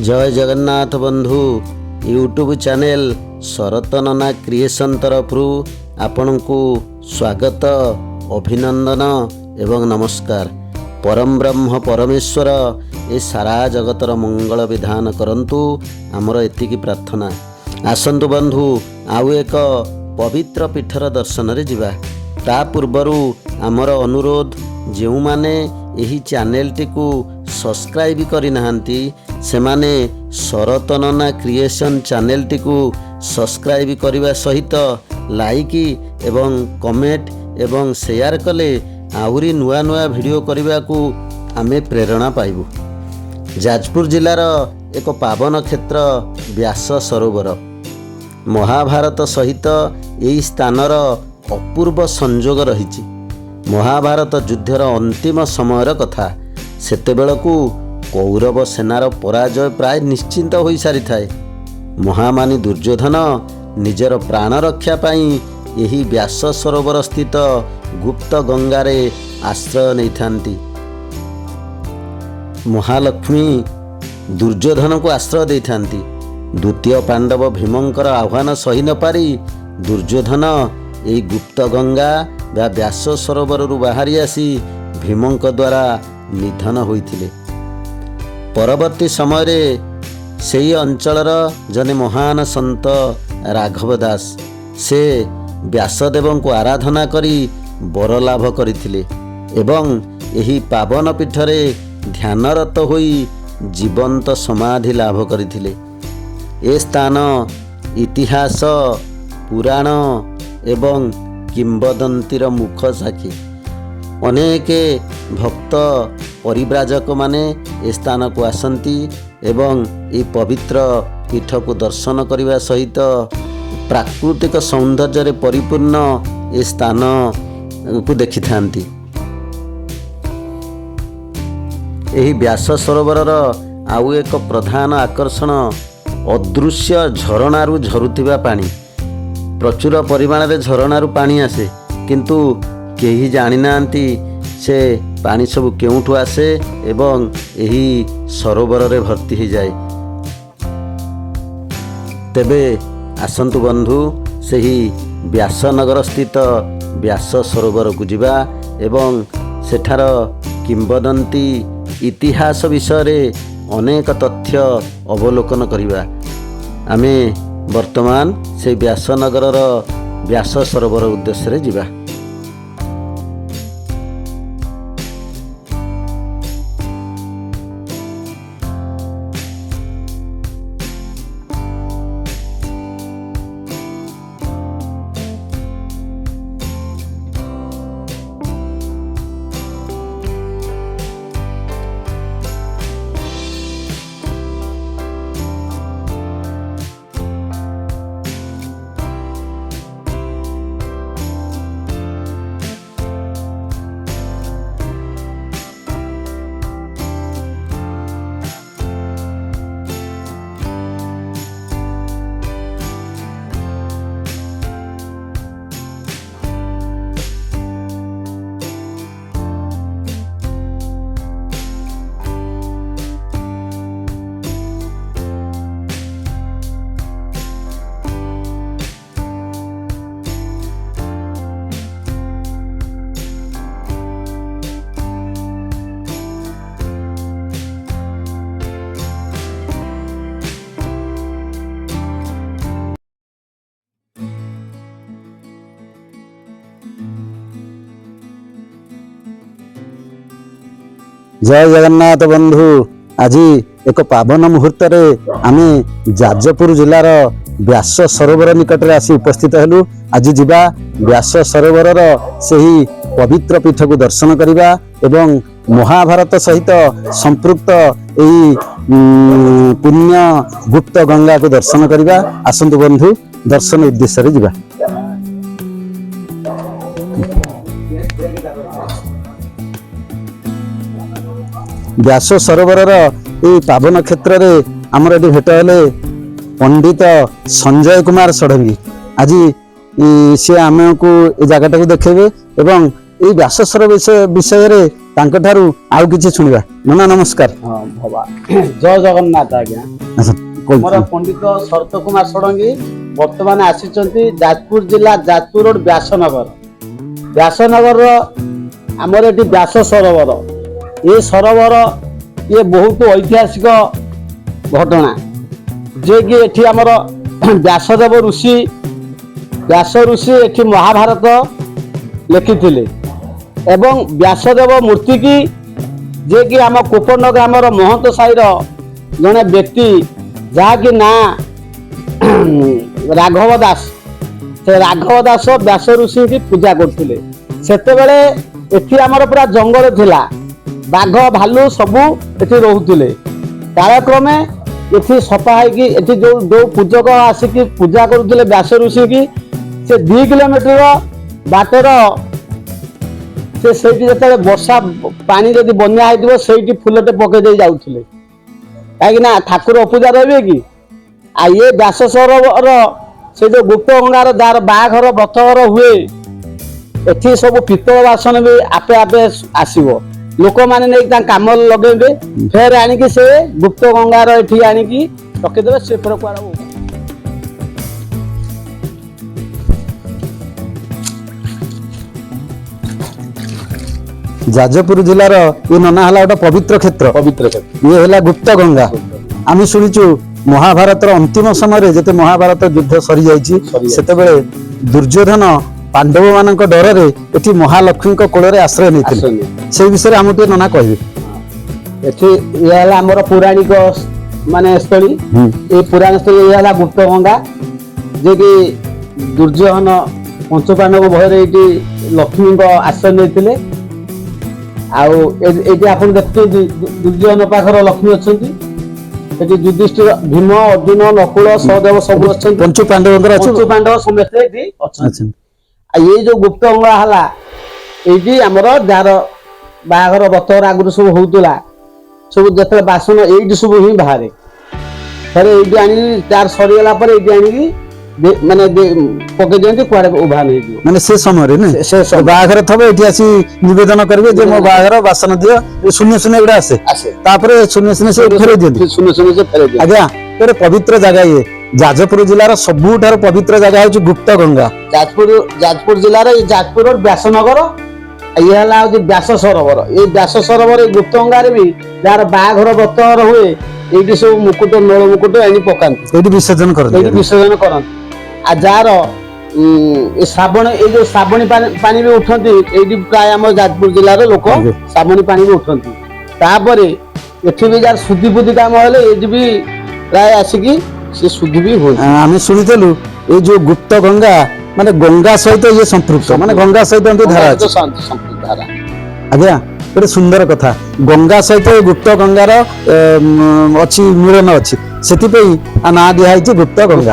जय जगन्नाथ बंधु YouTube channel शरत नना क्रिएशन तरफ आपण को स्वागत अभिनंदन एवं नमस्कार। परम ब्रह्म परमेश्वर ए सारा जगतर मंगल विधान करंतु आमर एतिकी प्रार्थना। आसंतु बंधु आउ एक पवित्र पीठर दर्शन रे जिबा। ता पूर्वरु आमर अनुरोध जेउ माने एही चैनल टी को सब्सक्राइब करि नाहंती सेमाने शरत नना क्रिएशन चैनल टी को सब्सक्राइब करने सहित लाइक एवं कमेंट एवं शेयर कले आहुरी नुआ नुआ वीडियो करने को आमे प्रेरणा पाइबु। जाजपुर जिलार एक पावन क्षेत्र व्यास सरोवर महाभारत सहित यही स्थानर अपूर्व संयोग रही। महाभारत युद्धर अंतिम समयर कथा। सेतेबेलकू कौरव सेनार पराजय प्राय निश्चिंत हो सारी थाए। महामानी दुर्योधन निजर प्राण रक्षा पाई यही व्यास सरोवर स्थित गुप्त गंगारे आश्रय नहीं थांती। महालक्ष्मी दुर्योधन को आश्रय दे थांती। द्वितीय पांडव भीमंकर आह्वान सही न पारी दुर्योधन यही गुप्त गंगा बा व्यास सरोवर बाहरी आसी भीमंक द्वारा निधन होइथिले। परवर्ती समय रे सेही अंचलर जने महान संत राघव दास से व्यासदेव को आराधना करी बर लाभ करथिले एवं यही पावन पीठरे ध्यानरत होई जीवंत समाधि लाभ करथिले। ए स्थान इतिहास पुराण एवं किंवदंतीर मुख साक्षी। अनेक भक्त परिव्राजक माने ए स्थान को आसंती एवं ये पवित्र पीठ को दर्शन करने सहित प्राकृतिक सौंदर्य रे परिपूर्ण ए स्थान को देखि थांती। एही व्यास सरोवर आउ एक प्रधान आकर्षण अदृश्य झरणारू झरुथिबा पानी। प्रचुर परिमाण रे झरणारू पानी आसे किंतु केही जानि नांती से पानी सब केउठु आसे एवं एही सरोवर रे भर्ती हो जाए। तेबे आसंतु बंधु सेही व्यासनगर स्थित व्यास सरोवर को जिबा एवं सेठार किंवदंती इतिहास विषय रे अनेक तथ्य अवलोकन करिबा। आमे वर्तमान से व्यासनगर व्यास सरोवर उद्देश्य रे जिबा। जय जगन्नाथ बंधु आज एक पावन मुहूर्त रे आमे जाजपुर जिलार व्यास सरोवर निकट रे आसी उपस्थित हेलु। आज जिबा व्यास सरोवर सेही पवित्र पीठ को दर्शन करिबा एवं महाभारत सहित संपृक्त एही पुण्य गुप्त गंगा को दर्शन करिबा। आसंतु बंधु दर्शन उद्देश्य रे जिबा। व्यास सरोवर पावन क्षेत्र में आमर ये भेट हेले पंडित संजय कुमार षडंगी। आज सी आम को जगटा को देखेबे एवं ये व्यास सरोवर विषय ତାଙ୍କଠାରୁ ଆଉ କିଛି ଶୁଣିବା। ନନା ନମସ୍କାର। ହଁ ଭବା ଜୟ ଜଗନ୍ନାଥ ଆଜ୍ଞା। ଆଚ୍ଛା, ମୋର ପଣ୍ଡିତ ଶରତ କୁମାର ଷଡ଼ଙ୍ଗୀ ବର୍ତ୍ତମାନ ଆସିଛନ୍ତି ଯାଜପୁର ଜିଲ୍ଲା ଯାଜପୁର ରୋଡ ବ୍ୟାସନଗର। ବ୍ୟାସନଗରର ଆମର ଏଠି ବ୍ୟାସ ସରୋବର। ଏ ସରୋବର ଇଏ ବହୁତ ଐତିହାସିକ ଘଟଣା, ଯିଏକି ଏଠି ଆମର ବ୍ୟାସଦେବ ଋଷି ଏଠି ମହାଭାରତ ଲେଖିଥିଲେ ଏବଂ ବ୍ୟାସଦେବ ମୂର୍ତ୍ତି କି ଯିଏକି ଆମ କୋପନ ଗ୍ରାମର ମହନ୍ତ ସାହିର ଜଣେ ବ୍ୟକ୍ତି ଯାହାକି ନାଁ ରାଘବ ଦାସ, ସେ ରାଘବ ଦାସ ବ୍ୟାସ ଋଷିକି ପୂଜା କରୁଥିଲେ। ସେତେବେଳେ ଏଠି ଆମର ପୁରା ଜଙ୍ଗଲ ଥିଲା, ବାଘ ଭାଲୁ ସବୁ ଏଠି ରହୁଥିଲେ। କାଳକ୍ରମେ ଏଠି ସଫା ହେଇକି ଏଠି ଯୋଉ ପୂଜକ ଆସିକି ପୂଜା କରୁଥିଲେ ବ୍ୟାସ ଋଷିକି, ସେ 2 କିଲୋମିଟର ବାଟର ସେ ସେଇଠି ଯେତେବେଳେ ବର୍ଷା ପାଣି ଯଦି ବନ୍ୟା ହେଇଥିବ ସେଇଠି ଫୁଲଟେ ପକେଇ ଦେଇ ଯାଉଥିଲେ, କାହିଁକି ନା ଠାକୁର ଅପୂଜା ରହିବେ କି। ଆଉ ଇଏ ବ୍ୟାସ ସରୋବର ସେ ଯୋଉ ଗୁପ୍ତ ଗଙ୍ଗାର ଯାହାର ବାହାଘର ବ୍ରତଘର ହୁଏ, ଏଠି ସବୁ ପିତ୍ତଳ ବାସନ ବି ଆପେ ଆପେ ଆସିବ, ଲୋକମାନେ ନେଇକି ତାଙ୍କ କାମରେ ଲଗେଇବେ, ଫେର ଆଣିକି ସେ ଗୁପ୍ତ ଗଙ୍ଗାର ଏଠି ଆଣିକି ରଖିଦେବେ। ସେ ଫେର କୁଆଡେ ଯାଜପୁର ଜିଲ୍ଲାର ଏ ନନା ହେଲା ଗୋଟେ ପବିତ୍ର କ୍ଷେତ୍ର। ଇଏ ହେଲା ଗୁପ୍ତ ଗଙ୍ଗା। ଆମେ ଶୁଣିଛୁ ମହାଭାରତର ଅନ୍ତିମ ସମୟରେ ଯେତେ ମହାଭାରତ ଯୁଦ୍ଧ ସରିଯାଇଛି ସେତେବେଳେ ଦୁର୍ଯ୍ୟୋଧନ ପାଣ୍ଡବ ମାନଙ୍କ ଡରରେ ଏଠି ମହାଲକ୍ଷ୍ମୀଙ୍କ କୋଳରେ ଆଶ୍ରୟ ନେଇଥିଲେ। ସେଇ ବିଷୟରେ ଆମକୁ ଟିକେ ନନା କହିବେ। ଏଠି ଇଏ ହେଲା ଆମର ପୌରାଣିକ ମାନେ ସ୍ଥଳୀ। ଏ ପୁରାଣ ସ୍ଥଳୀ ଇଏ ହେଲା ଗୁପ୍ତ ଗଙ୍ଗା, ଯିଏକି ଦୁର୍ଯ୍ୟୋଧନ ପଞ୍ଚପାଣ୍ଡବ ଭୟରେ ଏଇଠି ଲକ୍ଷ୍ମୀଙ୍କ ଆଶ୍ରୟ ନେଇଥିଲେ। ଆଉ ଏଇଠି ଆପଣ ଦେଖୁଛନ୍ତି ଦୁର୍ଯ୍ୟୋଧନ ପାଖରେ ଲକ୍ଷ୍ମୀ ଅଛନ୍ତି, ସେଠି ଯୁଧିଷ୍ଠିର, ଭୀମ, ଅର୍ଜୁନ, ନକୁଳ, ସହଦେବ ସବୁ ଅଛନ୍ତି। ପଞ୍ଚପାଣ୍ଡବ ସମସ୍ତେ ଏଠି ଅଛନ୍ତି। ଆଉ ଏଇ ଯୋଉ ଗୁପ୍ତ ଗଙ୍ଗା ହେଲା ଏଇଠି ଆମର ଯାହାର ବାହାଘର ବ୍ରତଘର ଆଗରୁ ସବୁ ହଉଥିଲା, ସବୁ ଯେତେବେଳେ ବାସନ ଏଇଠି ସବୁ ହିଁ ବାହାରେ, ଥରେ ଏଇଠି ଆଣିକି ଯାର ସରିଗଲା ପରେ ଏଇଠି ଆଣିକି ମାନେ ପକେଇ ଦିଅନ୍ତି, କୁଆଡେ ଉଭାନ ହେଇଯିବ। ମାନେ ସେ ସମୟରେ ବାହାଘର ଥବ ଏଠି ଆସି ନିବେଦନ କରିବେ ଯେ ମୋ ବାହାଘର ବାସନ ଦିଅ, ଶୂନ୍ୟ ଶୂନ୍ୟ ଏଗୁଡା ଆସେ, ତାପରେ ଶୂନ୍ୟ ଶୂନ୍ୟ ସେ ଫେରେଇ ଦିଅନ୍ତି। ଆଜ୍ଞା, ଗୋଟେ ପବିତ୍ର ଜାଗା ଇଏ। ଯାଜପୁର ଜିଲ୍ଲାର ସବୁଠାରୁ ପବିତ୍ର ଜାଗା ହଉଛି ଗୁପ୍ତ ଗଙ୍ଗା। ଯାଜପୁର ଜିଲ୍ଲାର ଏଇ ଯାଜପୁର ବ୍ୟାସନଗର, ଇଏ ହେଲା ହଉଛି ବ୍ୟାସ ସରୋବର। ଏଇ ବ୍ୟାସ ସରୋବର ଏଇ ଗୁପ୍ତ ଗଙ୍ଗାରେ ବି ଯାହାର ବାହାଘର ବ୍ରତଘର ହୁଏ ଏଇଠି ସବୁ ମୁକୁଟ, ନଳ ମୁକୁଟ ଏଠି ପକାନ୍ତି, ଏଇଠି ବିସର୍ଜନ କରନ୍ତି। ଆଉ ଯାହାର ଶ୍ରାବଣ, ଏଇ ଯୋଉ ଶ୍ରାବଣୀ ପାଣି ବି ଉଠନ୍ତି ଏଇଠି, ପ୍ରାୟ ଆମ ଯାଜପୁର ଜିଲ୍ଲାର ଲୋକ ଶ୍ରାବଣୀ ପାଣି ବି ଉଠନ୍ତି। ତାପରେ ଏଠି ବି ଯାହାର ଶୁଦ୍ଧି ଫୁଦ୍ଧି କାମ ହେଲେ ଏଇଠି ବି ପ୍ରାୟ ଆସିକି ସେ ଶୁଦ୍ଧି ବି ହୁଅନ୍ତି। ଆମେ ଶୁଣିଥିଲୁ ଏଇ ଯୋଉ ଗୁପ୍ତ ଗଙ୍ଗା ମାନେ ଗଙ୍ଗା ସହିତ ଇଏ ସମ୍ପୃକ୍ତ, ମାନେ ଗଙ୍ଗା ସହିତ ଧାରା ଅଛି। ଆଜ୍ଞା, ଗୋଟେ ସୁନ୍ଦର କଥା, ଗଙ୍ଗା ସହିତ ଗୁପ୍ତ ଗଙ୍ଗାର ଅଛି ମିଳନ ଅଛି, ସେଥିପାଇଁ ନାଁ ଦିଆ ହେଇଛି ଗୁପ୍ତ ଗଙ୍ଗା।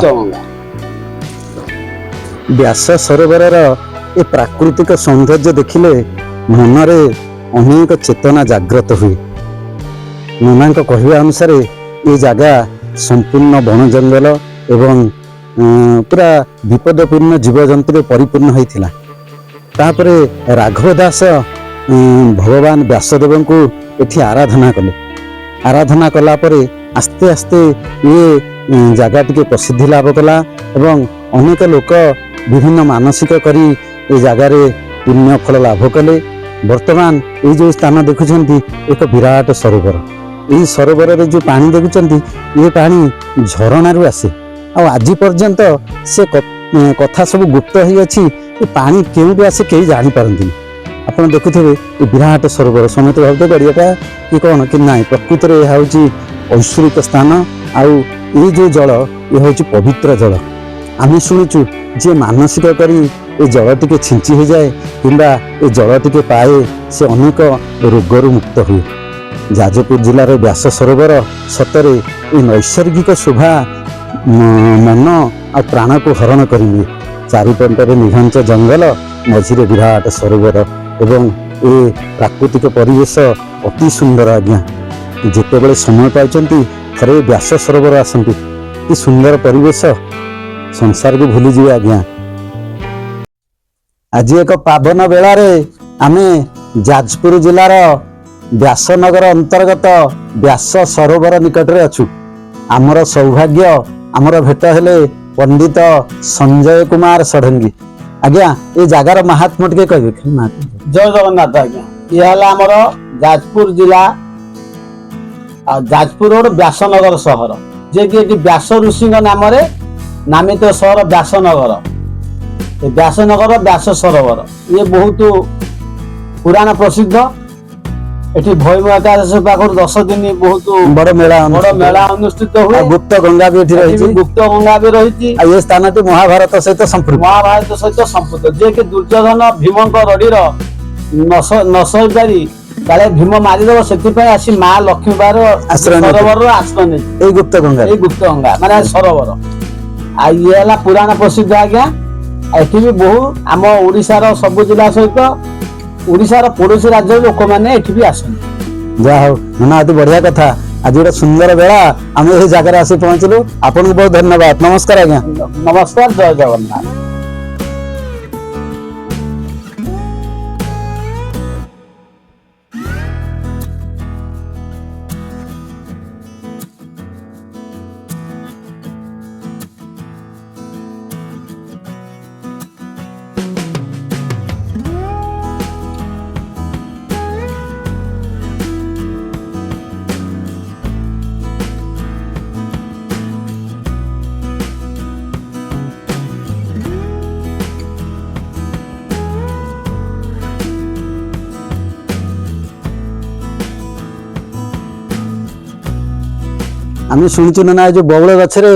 ବ୍ୟାସ ସରୋବରର ଏ ପ୍ରାକୃତିକ ସୌନ୍ଦର୍ଯ୍ୟ ଦେଖିଲେ ମନରେ ଅନେକ ଚେତନା ଜାଗ୍ରତ ହୁଏ। ନନାଙ୍କ କହିବା ଅନୁସାରେ ଏ ଜାଗା ସମ୍ପୂର୍ଣ୍ଣ ବଣ ଜଙ୍ଗଲ ଏବଂ ପୁରା ବିପଦପୂର୍ଣ୍ଣ ଜୀବଜନ୍ତୁରେ ପରିପୂର୍ଣ୍ଣ ହୋଇଥିଲା। ତାପରେ ରାଘବ ଦାସ ଭଗବାନ ବ୍ୟାସଦେବଙ୍କୁ ଏଠି ଆରାଧନା କଲେ। ଆରାଧନା କଲା ପରେ ଆସ୍ତେ ଆସ୍ତେ ଇଏ ଜାଗା ଟିକେ ପ୍ରସିଦ୍ଧି ଲାଭ କଲା ଏବଂ ଅନେକ ଲୋକ ବିଭିନ୍ନ ମାନସିକ କରି ଏ ଜାଗାରେ ପୁଣ୍ୟ ଫଳ ଲାଭ କଲେ। ବର୍ତ୍ତମାନ ଏଇ ଯେଉଁ ସ୍ଥାନ ଦେଖୁଛନ୍ତି ଏକ ବିରାଟ ସରୋବର। ଏହି ସରୋବରରେ ଯେଉଁ ପାଣି ଦେଖୁଛନ୍ତି ଏ ପାଣି ଝରଣାରୁ ଆସେ, ଆଉ ଆଜି ପର୍ଯ୍ୟନ୍ତ ସେ କଥା ସବୁ ଗୁପ୍ତ ହେଇଅଛି। ଏ ପାଣି କେଉଁଠୁ ଆସେ କେହି ଜାଣିପାରନ୍ତିନି। ଆପଣ ଦେଖୁଥିବେ ଏ ବିରାଟ ସରୋବର, ସମସ୍ତେ ଭାବୁଥିବେ ଗଡ଼ିଆଟା କି କ'ଣ, କି ନାହିଁ, ପ୍ରକୃତରେ ଏହା ହେଉଛି ଐଶ୍ୱରିକ ସ୍ଥାନ। ଆଉ ଏଇ ଯେଉଁ ଜଳ ଏ ହେଉଛି ପବିତ୍ର ଜଳ। ଆମେ ଶୁଣିଛୁ ଯିଏ ମାନସିକ କରି ଏ ଜଳ ଟିକେ ଛିଞ୍ଚି ହୋଇଯାଏ କିମ୍ବା ଏ ଜଳ ଟିକେ ପାଏ ସେ ଅନେକ ରୋଗରୁ ମୁକ୍ତ ହୁଏ। ଯାଜପୁର ଜିଲ୍ଲାର ବ୍ୟାସ ସରୋବର ସତରେ ଏ ନୈସର୍ଗିକ ଶୋଭା ମନ ଆଉ ପ୍ରାଣକୁ ହରଣ କରିନିଏ। ଚାରିପଟରେ ନିଘଞ୍ଚ ଜଙ୍ଗଲ, ମଝିରେ ବିରାଟ ସରୋବର ଏବଂ ଏ ପ୍ରାକୃତିକ ପରିବେଶ ଅତି ସୁନ୍ଦର। ଆଜ୍ଞା, ଯେତେବେଳେ ସମୟ ପାଉଛନ୍ତି ଥରେ ବ୍ୟାସ ସରୋବର ଆସନ୍ତୁ, କି ସୁନ୍ଦର ପରିବେଶ, ସଂସାରକୁ ଭୁଲିଯିବେ। ଆଜ୍ଞା, ଆଜି ଏକ ପାବନ ବେଳାରେ ଆମେ ଯାଜପୁର ଜିଲ୍ଲାର ବ୍ୟାସନଗର ଅନ୍ତର୍ଗତ ବ୍ୟାସ ସରୋବର ନିକଟରେ ଅଛୁ। ଆମର ସୌଭାଗ୍ୟ ଆମର ଭେଟ ହେଲେ ପଣ୍ଡିତ ସଞ୍ଜୟ କୁମାର ଷଡ଼ଙ୍ଗୀ। ଆଜ୍ଞା ଏ ଜାଗାର ମାହାତ୍ମ୍ୟ ଟିକେ କହିବେ? ଜୟ ଜଗନ୍ନାଥ। ଆଜ୍ଞା ଇଏ ହେଲା ଆମର ଯାଜପୁର ଜିଲ୍ଲା ଯାଜପୁର ରୋଡ ବ୍ୟାସନଗର ସହର, ଯିଏକି ଏଠି ବ୍ୟାସ ଋଷିଙ୍କ ନାମରେ ନାମିତ ସହର ବ୍ୟାସନଗର। ଏ ବ୍ୟାସନଗର ବ୍ୟାସ ସରୋବର ଇଏ ବହୁତ ପୁରାଣ ପ୍ରସିଦ୍ଧ। ଏଠି ଭୈମ ଏକାଦଶୀ ପାଖରୁ 10 ଦିନ ବହୁତ ବଡ ମେଳା ଅନୁଷ୍ଠିତ ହୁଏ। ଗୁପ୍ତ ଗଙ୍ଗା ବି ଏଠି ରହିଛି। ଗୁପ୍ତ ଗଙ୍ଗା ବି ରହିଛି। ଆଉ ଏ ସ୍ଥାନଟି ମହାଭାରତ ସହିତ ସମ୍ପୃକ୍ତ। ଯିଏକି ଦୁର୍ଯ୍ୟୋଧନ ଭୀମଙ୍କ ରଡିର ନ ସହିପାରି କାଳେ ଭୀମ ମାରିଦବ, ସେଥିପାଇଁ ଆସି ମା ଲକ୍ଷ୍ମୀ ବାର ସରୋବରର ଆଶ୍ରୟ ନେଇଛି। ଏଇ ଗୁପ୍ତ ଗଙ୍ଗା ମାନେ ସରୋବର। ଆଉ ଇଏ ହେଲା ପୁରାଣ ପ୍ରସିଦ୍ଧ। ଆଜ୍ଞା ଏଠି ବି ବହୁ ଆମ ଓଡିଶାର ସବୁ ଜିଲ୍ଲା ସହିତ ଓଡିଶାର ପଡୋଶୀ ରାଜ୍ୟର ଲୋକମାନେ ଏଠି ବି ଆସନ୍ତି। ଯାହା ହଉ ନା ଅତି ବଢିଆ କଥା। ଆଜି ଗୋଟେ ସୁନ୍ଦର ବେଳା ଆମେ ଏହି ଜାଗାରେ ଆସି ପହଞ୍ଚିଲୁ। ଆପଣଙ୍କୁ ବହୁତ ଧନ୍ୟବାଦ। ନମସ୍କାର ଆଜ୍ଞା। ନମସ୍କାର, ଜୟ ଜଗନ୍ନାଥ। ଆମେ ଶୁଣିଛୁ ନା ଏ ଯୋଉ ବଉଳ ଗଛରେ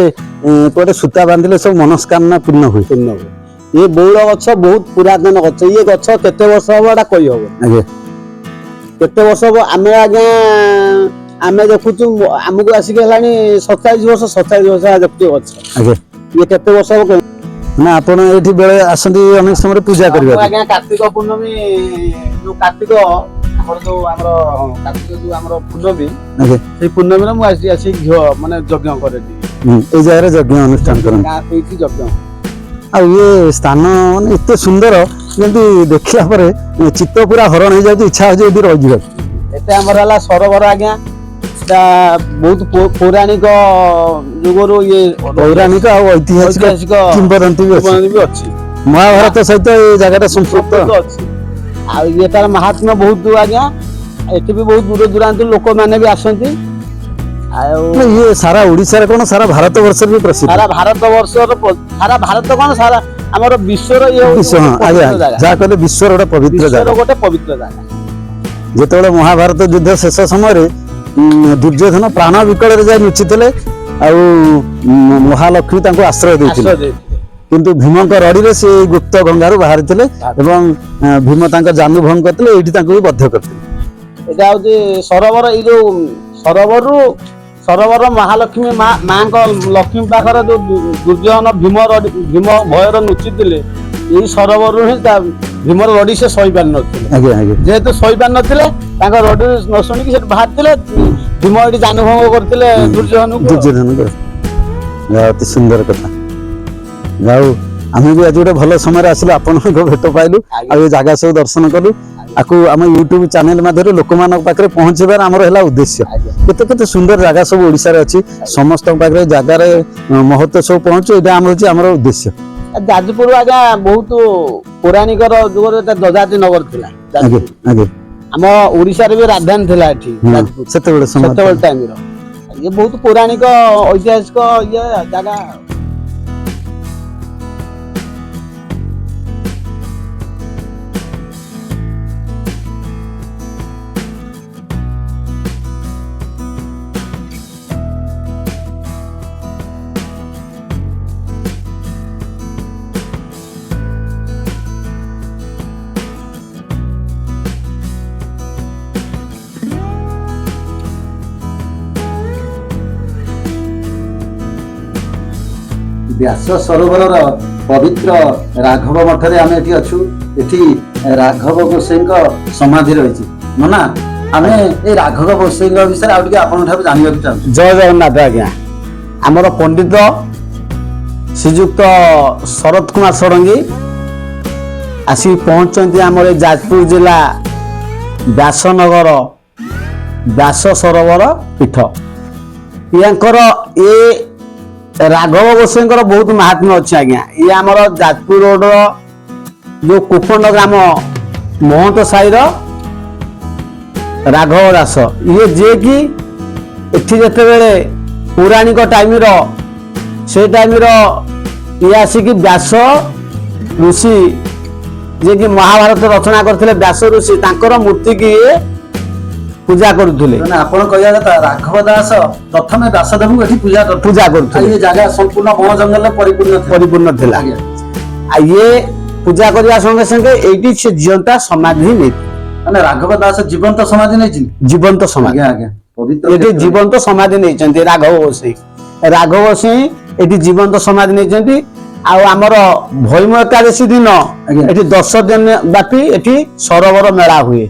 ଗୋଟେ ସୂତା ବାନ୍ଧିଲେ ସବୁ ମନସ୍କାମନା ପୂର୍ଣ୍ଣ ହୁଏ। ଏ ବଉଳ ଗଛ ବହୁତ ପୁରାତନ ଗଛ। ଇଏ ଗଛ କେତେ ବର୍ଷ ହବ ଏଟା କହିହବ? ଆଜ୍ଞା କେତେ ବର୍ଷ ହବ? ଆମେ ଦେଖୁଛୁ, ଆମକୁ ଆସିକି ହେଲାଣି 27 ବର୍ଷ ଦେଖୁଛୁ ଗଛ। ଆଜ୍ଞା ଇଏ କେତେ ବର୍ଷ ହବ? ନା ଆପଣ ଏଇଠି ବେଳେ ଆସନ୍ତି ଅନେକ ସମୟରେ ପୂଜା କରିବା? ଆଜ୍ଞା କାର୍ତ୍ତିକ ପୂର୍ଣ୍ଣମୀ ଯୋଉ କାର୍ତ୍ତିକ ଆମର ପୂର୍ଣ୍ଣମୀ, ସେଇ ପୂର୍ଣ୍ଣମୀରେ ମୁଁ ଆସି ଘିଅ ମାନେ ଯଜ୍ଞ କରେ। ଏଇ ଜାଗାରେ ଯଜ୍ଞ ଅନୁଷ୍ଠାନ କରନ୍ତି। ଏଇଠି ଯଜ୍ଞ। ଆଉ ଇଏ ସ୍ଥାନ ମାନେ ଏତେ ସୁନ୍ଦର, ଯେମିତି ଦେଖିଲା ପରେ ଚିତ୍ତ ପୁରା ହରଣ ହେଇଯାଉଛି, ଇଚ୍ଛା ହଉଛି ଏଠି ରହିଯିବାକୁ। ଏତେ ଆମର ହେଲା ସରୋବର। ଆଜ୍ଞା ଏଟା ବହୁତ ପୌରାଣିକ ଯୁଗରୁ ଇଏ ପୌରାଣିକ ଆଉ ଐତିହାସିକ କିମ୍ବଦନ୍ତୀ ବି ଅଛି। ମହାଭାରତ ସହିତ ଏଇ ଜାଗାଟା ସମ୍ପୃକ୍ତ ଅଛି। ଆଉ ଇଏ ତାର ମାହାତ୍ମ୍ୟ ବହୁତ। ଆଜ୍ଞା ଏଠି ବି ବହୁତ ଦୂର ଦୂରାନ୍ତରୁ ଲୋକମାନେ ବି ଆସନ୍ତି। ଆଉ ଇଏ ସାରା ଓଡିଶାରେ କଣ ସାରା ଭାରତ ବର୍ଷରେ ବି ପ୍ରସିଦ୍ଧ? ସାରା ଭାରତ କଣ ସାରା ଆମର ବିଶ୍ୱର ଇଏ ଯାହା କହିଲେ ବିଶ୍ୱର ଗୋଟେ ପବିତ୍ର ଜାଗା। ଯେତେବେଳେ ମହାଭାରତ ଯୁଦ୍ଧ ଶେଷ ସମୟରେ ଦୁର୍ଯ୍ୟୋଧନ ପ୍ରାଣ ବିକଳରେ ଯାଇ ଲୁଚିଥିଲେ, ଆଉ ମହାଲକ୍ଷ୍ମୀ ତାଙ୍କୁ ଆଶ୍ରୟ ଦେଇଥିଲେ। କିନ୍ତୁ ଭୀମଙ୍କ ରଡିରେ ସେ ଗୁପ୍ତ ଗଙ୍ଗାରୁ ବାହାରିଥିଲେ ଏବଂ ଭୀମ ତାଙ୍କ ଜାନୁ ଭଙ୍ଗ କରିଥିଲେ, ଏଇଠି ତାଙ୍କୁ ବି ବଧ୍ୟ କରିଥିଲେ। ଏଇଟା ହଉଛି ସରୋବର। ଏଇ ଯୋଉ ସରୋବର ମହାଲକ୍ଷ୍ମୀ ମାଙ୍କ ଲକ୍ଷ୍ମୀ ପାଖରେ ଯୋଉ ଦୁର୍ଯ୍ୟୋଧନ ଭୀମ ଭୟରେ ଲୁଚିଥିଲେ, ଏଇ ସରୋବରରୁ ହିଁ ଭୀମର ରଡି ସେ ସହି ପାରିନଥିଲେ। ଯେହେତୁ ସହି ପାରିନଥିଲେ, ତାଙ୍କ ରଡି ନ ଶୁଣିକି ସେଠି ବାହାରିଥିଲେ। ଭୀମ ଏଠି ଜାନୁଭଙ୍ଗ କରିଥିଲେ ଦୁର୍ଯ୍ୟୋଧନଙ୍କୁ। ଅତି ସୁନ୍ଦର କଥା। ଯାଉ ଆମେ ବି ଆଜି ଗୋଟେ ଭଲ ସମୟରେ ଆସିଲୁ, ଆପଣଙ୍କ ଭେଟ ପାଇଲୁ, ଆଉ ଏ ଜାଗା ସବୁ ଦର୍ଶନ କଲୁ। ଆକୁ ଆମ ୟୁଟ୍ୟୁବ ଚ୍ୟାନେଲ ମାଧ୍ୟମରେ ଲୋକମାନଙ୍କ ପାଖରେ ପହଞ୍ଚିବାର ଆମର ହେଲା ଉଦ୍ଦେଶ୍ୟ। କେତେ କେତେ ସୁନ୍ଦର ଜାଗା ସବୁ ଓଡିଶାରେ ଅଛି, ସମସ୍ତଙ୍କ ପାଖରେ ଜାଗାରେ ମହତ୍ଵ ସବୁ ପହଞ୍ଚୁ, ଏଇଟା ହଉଛି ଆମର ଉଦ୍ଦେଶ୍ୟ। ଯାଜପୁର ଆଜ୍ଞା ବହୁତ ପୌରାଣିକର ଯୁଗରେ ଯଯାତି ନଗର ଥିଲା। ଆମ ଓଡିଶାରେ ବି ରାଜଧାନୀ ଥିଲା ଏଠି ସେତେବେଳେ ଟାଇମର। ଇଏ ବହୁତ ପୌରାଣିକ ଐତିହାସିକ ଇଏ ଜାଗା। ବ୍ୟାସ ସରୋବରର ପବିତ୍ର ରାଘବ ମଠରେ ଆମେ ଏଠି ଅଛୁ। ଏଠି ରାଘବ ଗୋସାଇଙ୍କ ସମାଧି ରହିଛି। ନନା, ଆମେ ଏଇ ରାଘବ ଗୋସାଇଙ୍କ ବିଷୟରେ ଆଉ ଟିକେ ଆପଣଙ୍କ ଠାରୁ ଜାଣିବାକୁ ଚାହୁଁଛୁ। ଜୟ ଜଗନ୍ନାଥ। ଆଜ୍ଞା ଆମର ପଣ୍ଡିତ ଶ୍ରୀଯୁକ୍ତ ଶରତ କୁମାର ଷଡ଼ଙ୍ଗୀ ଆସିକି ପହଞ୍ଚନ୍ତି ଆମର ଏ ଯାଜପୁର ଜିଲ୍ଲା ବ୍ୟାସନଗର ବ୍ୟାସ ସରୋବର ପୀଠ। ୟାଙ୍କର ଏ ରାଘବ ଗୋସାଇଙ୍କର ବହୁତ ମାହାତ୍ମ୍ୟ ଅଛି ଆଜ୍ଞା। ଇଏ ଆମର ଯାଜପୁର ରୋଡର ଯୋଉ କୁପଣ୍ଡ ଗ୍ରାମ ମହନ୍ତ ସାହିର ରାଘବ ଦାସ, ଇଏ ଯିଏକି ଏଠି ଯେତେବେଳେ ପୌରାଣିକ ଟାଇମର ସେ ଟାଇମର ଇଏ ଆସିକି ବ୍ୟାସ ଋଷି ଯିଏକି ମହାଭାରତ ରଚନା କରିଥିଲେ ବ୍ୟାସ ଋଷି, ତାଙ୍କର ମୂର୍ତ୍ତିକି ଇଏ ପୂଜା କରୁଥିଲେ। ମାନେ ଆପଣ କହିବା କଥା ରାଘବ ଦାସ ପ୍ରଥମେ ବ୍ୟାସଦେବଙ୍କୁ ଏଠି ପୂଜା କରୁଥିଲେ। ଏ ଜାଗା ସମ୍ପୂର୍ଣ୍ଣ ବଣ ଜଙ୍ଗଲରେ ପରିପୂର୍ଣ୍ଣ ଥିଲା। ଆଉ ଇଏ ପୂଜା କରିବା ସଙ୍ଗେ ସଙ୍ଗେ ଏଇଠି ସେ ଜିଅନ୍ତା ସମାଧି ନେଇଥିଲେ। ମାନେ ରାଘବ ଦାସ ଜୀବନ୍ତ ସମାଧି ନେଇଛନ୍ତି। ଜୀବନ୍ତ ସମାଧି, ଆଜ୍ଞା ପବିତ୍ର ଏଠି ଜୀବନ୍ତ ସମାଧି ନେଇଛନ୍ତି ରାଘବ ଗୋସାଇ। ରାଘବ ଗୋସାଇ ଏଠି ଜୀବନ୍ତ ସମାଧି ନେଇଛନ୍ତି। ଆଉ ଆମର ଭୈମ ଏକାଦଶୀ ଦିନ ଏଠି 10 ଦିନ ବ୍ୟାପୀ ଏଠି ସରୋବର ମେଳା ହୁଏ।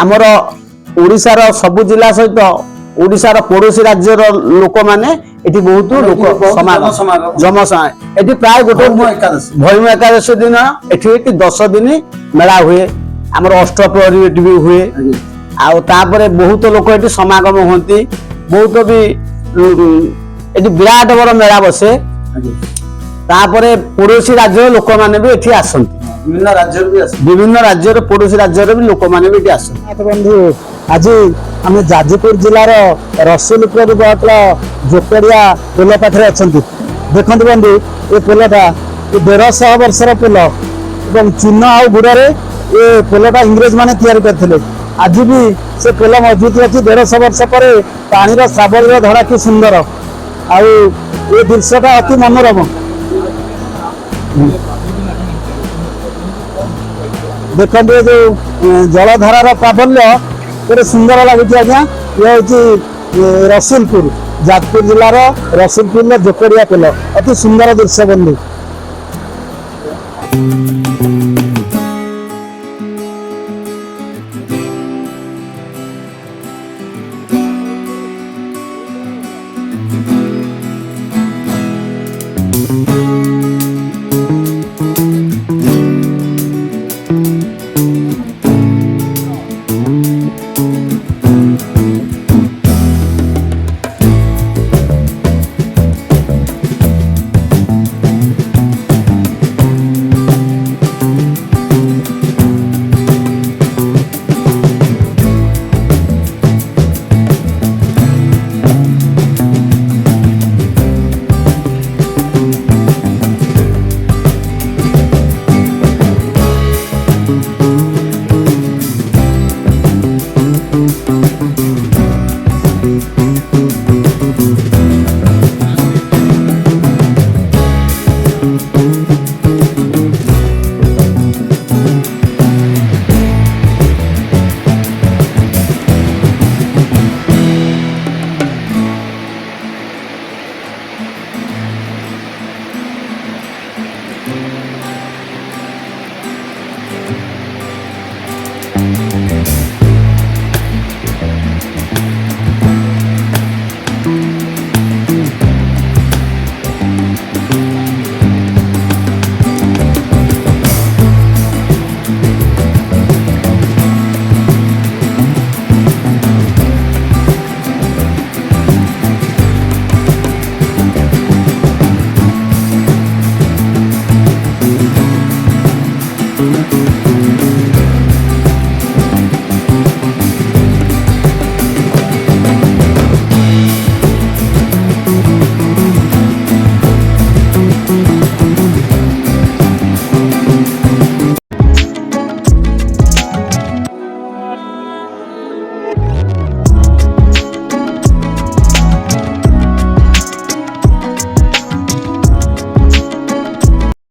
ଆମର ଓଡ଼ିଶାର ସବୁ ଜିଲ୍ଲା ସହିତ ଓଡ଼ିଶାର ପଡ଼ୋଶୀ ରାଜ୍ୟର ଲୋକମାନେ ଏଠି ବହୁତ ଲୋକ ଜନସମାଗମ ଏଠି ପ୍ରାୟ ଗୋଟେ ଭୈମ ଏକାଦଶୀ ଦିନ ଏଠି 10 ଦିନ ମେଳା ହୁଏ। ଆମର ଅଷ୍ଟପ୍ରହରୀ ଏଠି ବି ହୁଏ। ଆଉ ତାପରେ ବହୁତ ଲୋକ ଏଠି ସମାଗମ ହୁଅନ୍ତି। ବହୁତ ବି ଏଠି ବିରାଟ ବଡ଼ ମେଳା ବସେ। ତାପରେ ପଡ଼ୋଶୀ ରାଜ୍ୟର ଲୋକମାନେ ବି ଏଠି ଆସନ୍ତି। ବିଭିନ୍ନ ରାଜ୍ୟର ପଡ଼ୋଶୀ ରାଜ୍ୟର ବି ଲୋକମାନେ ବି ଏଠି ଆସନ୍ତି। ବନ୍ଧୁ ଆଜି ଆମେ ଯାଜପୁର ଜିଲ୍ଲାର ରସୁଲପୁର ବ୍ଲକର ଜୋକଡ଼ିଆ ପୋଲ ପାଖରେ ଅଛନ୍ତି। ଦେଖନ୍ତୁ ବନ୍ଧୁ ଏ ପୋଲଟା 150 ବର୍ଷର ପୋଲ ଏବଂ ଚୂନ ଆଉ ଗୁଡ଼ରେ ଏ ପୋଲଟା ଇଂରେଜ ମାନେ ତିଆରି କରିଥିଲେ। ଆଜି ବି ସେ ପୋଲ ମଜବୁତ ଅଛି। 150 ବର୍ଷ ପରେ ପାଣିର ଶ୍ରାବଳୀର ଧରା କି ସୁନ୍ଦର। ଆଉ ଏ ଦୃଶ୍ୟଟା ଅତି ମନୋରମ। ଦେଖନ୍ତୁ ଏ ଯୋଉ ଜଳଧାରାର ପ୍ରାବଲ୍ୟ କେତେ ସୁନ୍ଦର ଲାଗୁଛି ଆଜ୍ଞା। ଇଏ ହଉଛି ରସୁଲପୁର, ଯାଜପୁର ଜିଲ୍ଲାର ରସୁଲପୁରର ଜୋକଡ଼ିଆ ପୋଲ। ଅତି ସୁନ୍ଦର ଦୃଶ୍ୟ ବନ୍ଧୁ।